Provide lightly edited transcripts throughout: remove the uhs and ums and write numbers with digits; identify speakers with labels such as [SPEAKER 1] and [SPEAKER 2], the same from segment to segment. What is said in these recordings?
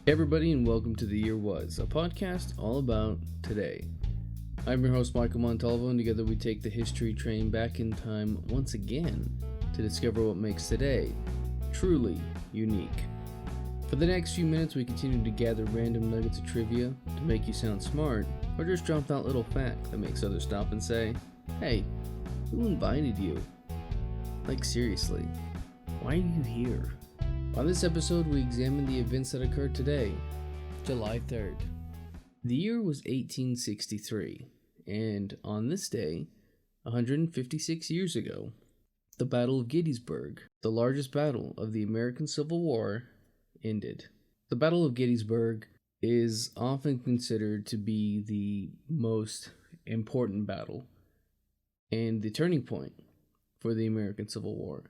[SPEAKER 1] Hey everybody, and welcome to The Year Was, a podcast all about today. I'm your host, Michael Montalvo, and together we take the history train back in time once again to discover what makes today truly unique. For the next few minutes, we continue to gather random nuggets of trivia to make you sound smart, or just drop that little fact that makes others stop and say, "Hey, who invited you? Like, seriously, why are you here?" On this episode, we examine the events that occurred today, July 3rd. The year was 1863, and on this day, 156 years ago, the Battle of Gettysburg, the largest battle of the American Civil War, ended. The Battle of Gettysburg is often considered to be the most important battle and the turning point for the American Civil War.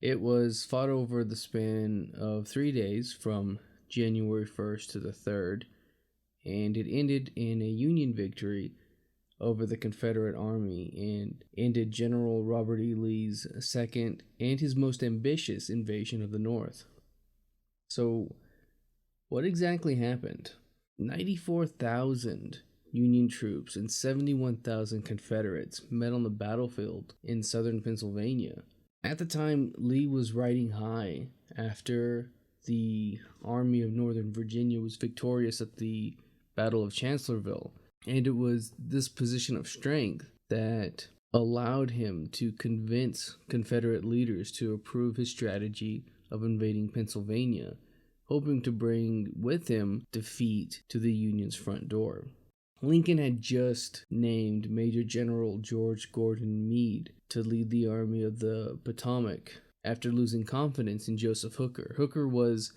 [SPEAKER 1] It was fought over the span of 3 days from January 1st to the 3rd, and it ended in a Union victory over the Confederate Army and ended General Robert E. Lee's second and his most ambitious invasion of the North. So, what exactly happened? 94,000 Union troops and 71,000 Confederates met on the battlefield in southern Pennsylvania. At the time, Lee was riding high after the Army of Northern Virginia was victorious at the Battle of Chancellorsville, and it was this position of strength that allowed him to convince Confederate leaders to approve his strategy of invading Pennsylvania, hoping to bring with him defeat to the Union's front door. Lincoln had just named Major General George Gordon Meade to lead the Army of the Potomac after losing confidence in Joseph Hooker. Hooker was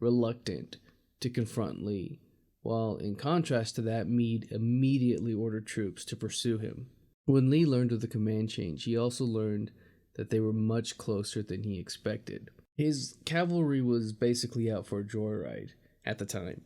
[SPEAKER 1] reluctant to confront Lee, while in contrast to that, Meade immediately ordered troops to pursue him. When Lee learned of the command change, he also learned that they were much closer than he expected. His cavalry was basically out for a joyride at the time,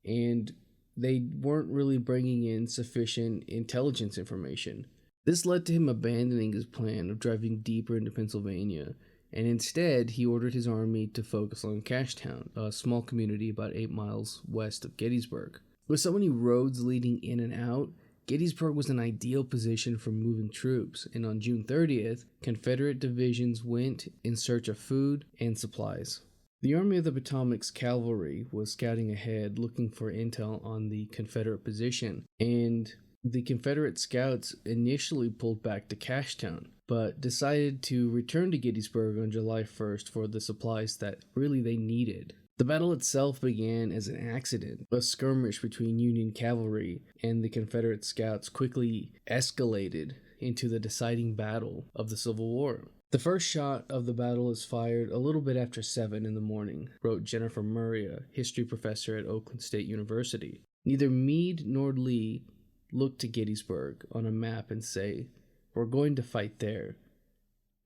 [SPEAKER 1] and they weren't really bringing in sufficient intelligence information. This led to him abandoning his plan of driving deeper into Pennsylvania, and instead he ordered his army to focus on Cashtown, a small community about 8 miles west of Gettysburg. With so many roads leading in and out, Gettysburg was an ideal position for moving troops, and on June 30th, Confederate divisions went in search of food and supplies. The Army of the Potomac's cavalry was scouting ahead looking for intel on the Confederate position, and the Confederate scouts initially pulled back to Cashtown, but decided to return to Gettysburg on July 1st for the supplies that really they needed. The battle itself began as an accident. A skirmish between Union cavalry and the Confederate scouts quickly escalated into the deciding battle of the Civil War. The first shot of the battle is fired a little bit after 7 in the morning, wrote Jennifer Murray, a history professor at Oakland State University. Neither Meade nor Lee look to Gettysburg on a map and say, "We're going to fight there."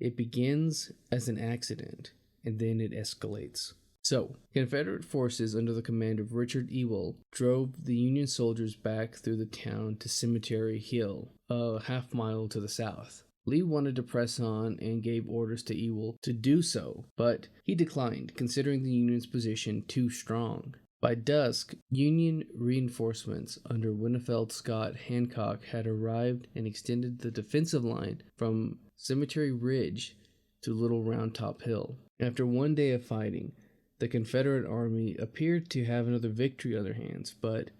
[SPEAKER 1] It begins as an accident, and then it escalates. So, Confederate forces under the command of Richard Ewell drove the Union soldiers back through the town to Cemetery Hill, a half-mile to the south. Lee wanted to press on and gave orders to Ewell to do so, but he declined, considering the Union's position too strong. By dusk, Union reinforcements under Winfield Scott Hancock had arrived and extended the defensive line from Cemetery Ridge to Little Round Top Hill. After 1 day of fighting, the Confederate Army appeared to have another victory on their hands, but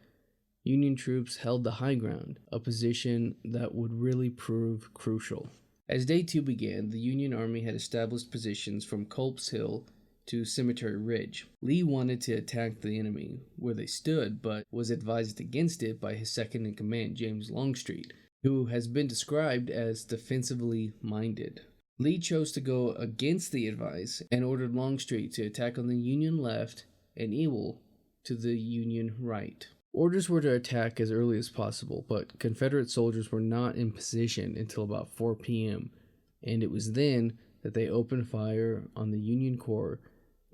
[SPEAKER 1] Union troops held the high ground, a position that would really prove crucial. As Day 2 began, the Union Army had established positions from Culp's Hill to Cemetery Ridge. Lee wanted to attack the enemy where they stood, but was advised against it by his second-in-command, James Longstreet, who has been described as defensively minded. Lee chose to go against the advice and ordered Longstreet to attack on the Union left and Ewell to the Union right. Orders were to attack as early as possible, but Confederate soldiers were not in position until about 4 p.m., and it was then that they opened fire on the Union Corps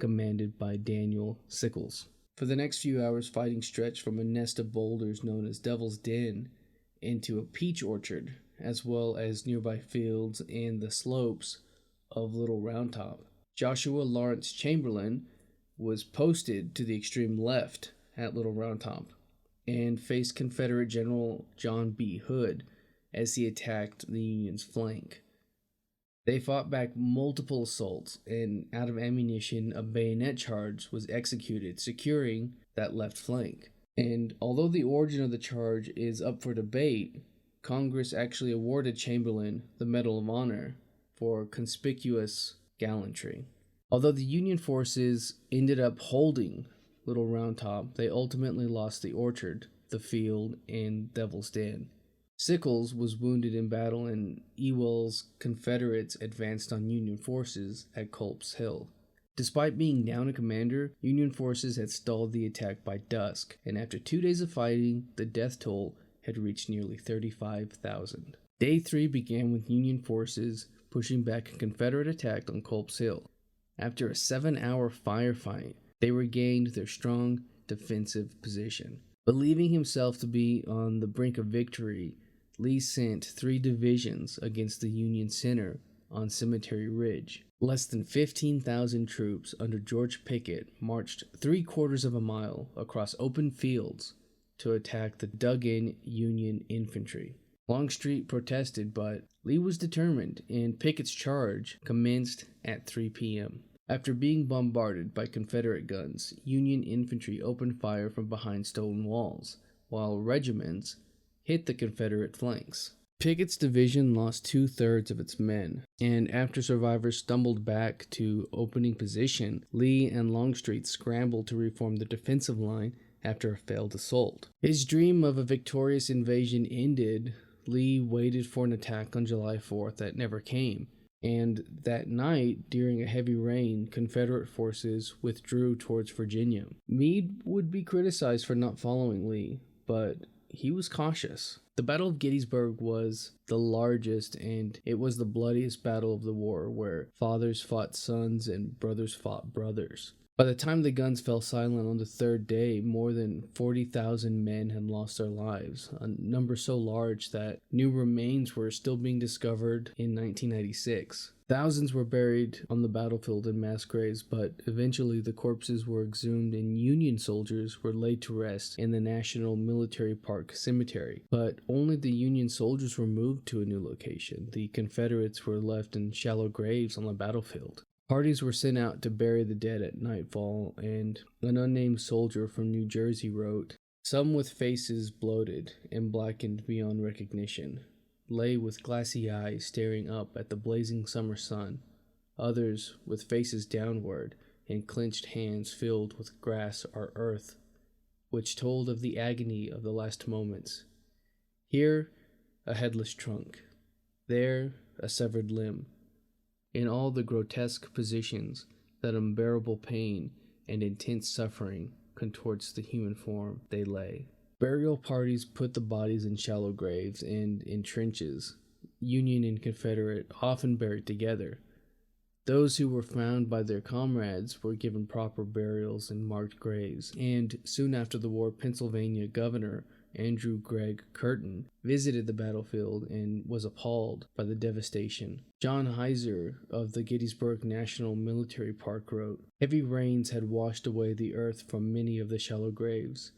[SPEAKER 1] commanded by Daniel Sickles. For the next few hours, fighting stretched from a nest of boulders known as Devil's Den into a peach orchard, as well as nearby fields and the slopes of Little Round Top. Joshua Lawrence Chamberlain was posted to the extreme left at Little Round Top and faced Confederate General John B. Hood as he attacked the Union's flank. They fought back multiple assaults, and out of ammunition, a bayonet charge was executed, securing that left flank. And although the origin of the charge is up for debate, Congress actually awarded Chamberlain the Medal of Honor for conspicuous gallantry. Although the Union forces ended up holding Little Round Top, they ultimately lost the Orchard, the Field, and Devil's Den. Sickles was wounded in battle, and Ewell's Confederates advanced on Union forces at Culp's Hill. Despite being down a commander, Union forces had stalled the attack by dusk, and after 2 days of fighting, the death toll had reached nearly 35,000. Day 3 began with Union forces pushing back a Confederate attack on Culp's Hill. After a 7-hour firefight, they regained their strong defensive position. Believing himself to be on the brink of victory, Lee sent 3 divisions against the Union center on Cemetery Ridge. Less than 15,000 troops under George Pickett marched 3/4 of a mile across open fields to attack the dug-in Union infantry. Longstreet protested, but Lee was determined, and Pickett's charge commenced at 3 p.m. After being bombarded by Confederate guns, Union infantry opened fire from behind stone walls, while regiments hit the Confederate flanks. Pickett's division lost 2/3 of its men, and after survivors stumbled back to opening position, Lee and Longstreet scrambled to reform the defensive line after a failed assault. His dream of a victorious invasion ended. Lee waited for an attack on July 4th that never came, and that night, during a heavy rain, Confederate forces withdrew towards Virginia. Meade would be criticized for not following Lee, but he was cautious. The Battle of Gettysburg was the largest, and it was the bloodiest battle of the war, where fathers fought sons and brothers fought brothers. By the time the guns fell silent on the 3rd day, more than 40,000 men had lost their lives, a number so large that new remains were still being discovered in 1996. Thousands were buried on the battlefield in mass graves, but eventually the corpses were exhumed and Union soldiers were laid to rest in the National Military Park Cemetery. But only the Union soldiers were moved to a new location. The Confederates were left in shallow graves on the battlefield. Parties were sent out to bury the dead at nightfall, and an unnamed soldier from New Jersey wrote, "Some with faces bloated and blackened beyond recognition lay with glassy eyes staring up at the blazing summer sun, others with faces downward and clenched hands filled with grass or earth, which told of the agony of the last moments. Here a headless trunk, there a severed limb. In all the grotesque positions that unbearable pain and intense suffering contorts the human form, they lay." Burial parties put the bodies in shallow graves and in trenches, Union and Confederate often buried together. Those who were found by their comrades were given proper burials in marked graves, and soon after the war, Pennsylvania Governor Andrew Gregg Curtin visited the battlefield and was appalled by the devastation. John Heiser of the Gettysburg National Military Park wrote, "Heavy rains had washed away the earth from many of the shallow graves.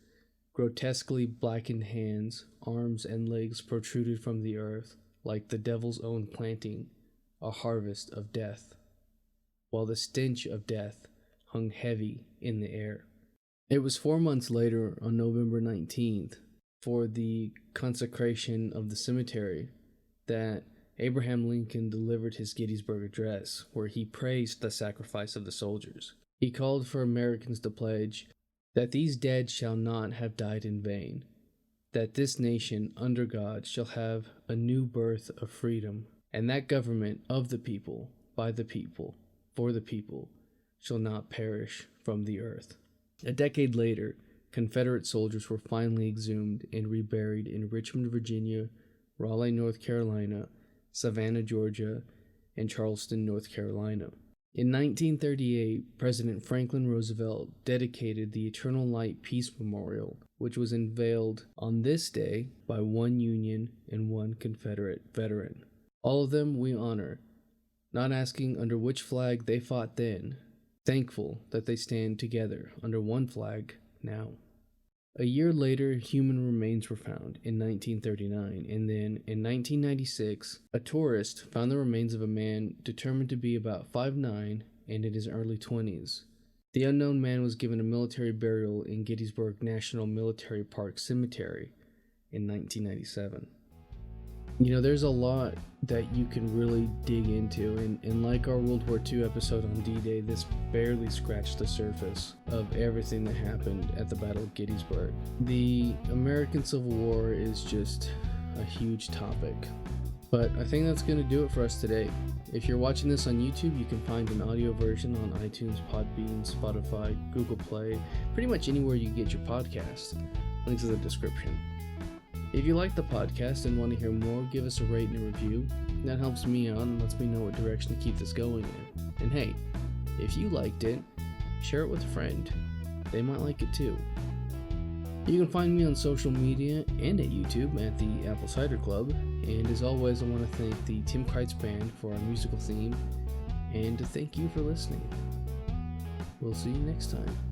[SPEAKER 1] Grotesquely blackened hands, arms, and legs protruded from the earth like the devil's own planting, a harvest of death, while the stench of death hung heavy in the air." It was 4 months later, on November 19th, for the consecration of the cemetery, that Abraham Lincoln delivered his Gettysburg Address, where he praised the sacrifice of the soldiers. He called for Americans to pledge that these dead shall not have died in vain, that this nation under God shall have a new birth of freedom, and that government of the people, by the people, for the people, shall not perish from the earth. A decade later, Confederate soldiers were finally exhumed and reburied in Richmond, Virginia, Raleigh, North Carolina, Savannah, Georgia, and Charleston, North Carolina. In 1938, President Franklin Roosevelt dedicated the Eternal Light Peace Memorial, which was unveiled on this day by one Union and one Confederate veteran. All of them we honor, not asking under which flag they fought then. thankful that they stand together under one flag now. A year later, human remains were found in 1939, and then in 1996, a tourist found the remains of a man determined to be about 5'9" and in his early 20s. The unknown man was given a military burial in Gettysburg National Military Park Cemetery in 1997. You know, there's a lot that you can really dig into, and like our World War II episode on D-Day, this barely scratched the surface of everything that happened at the Battle of Gettysburg. The American Civil War is just a huge topic, but I think that's going to do it for us today. If you're watching this on YouTube, you can find an audio version on iTunes, Podbean, Spotify, Google Play, pretty much anywhere you get your podcast. Links in the description. If you like the podcast and want to hear more, give us a rate and a review. That helps me out and lets me know what direction to keep this going in. And hey, if you liked it, share it with a friend. They might like it too. You can find me on social media and at YouTube at the Apple Cider Club. And as always, I want to thank the Tim Kreitz Band for our musical theme, and to thank you for listening. We'll see you next time.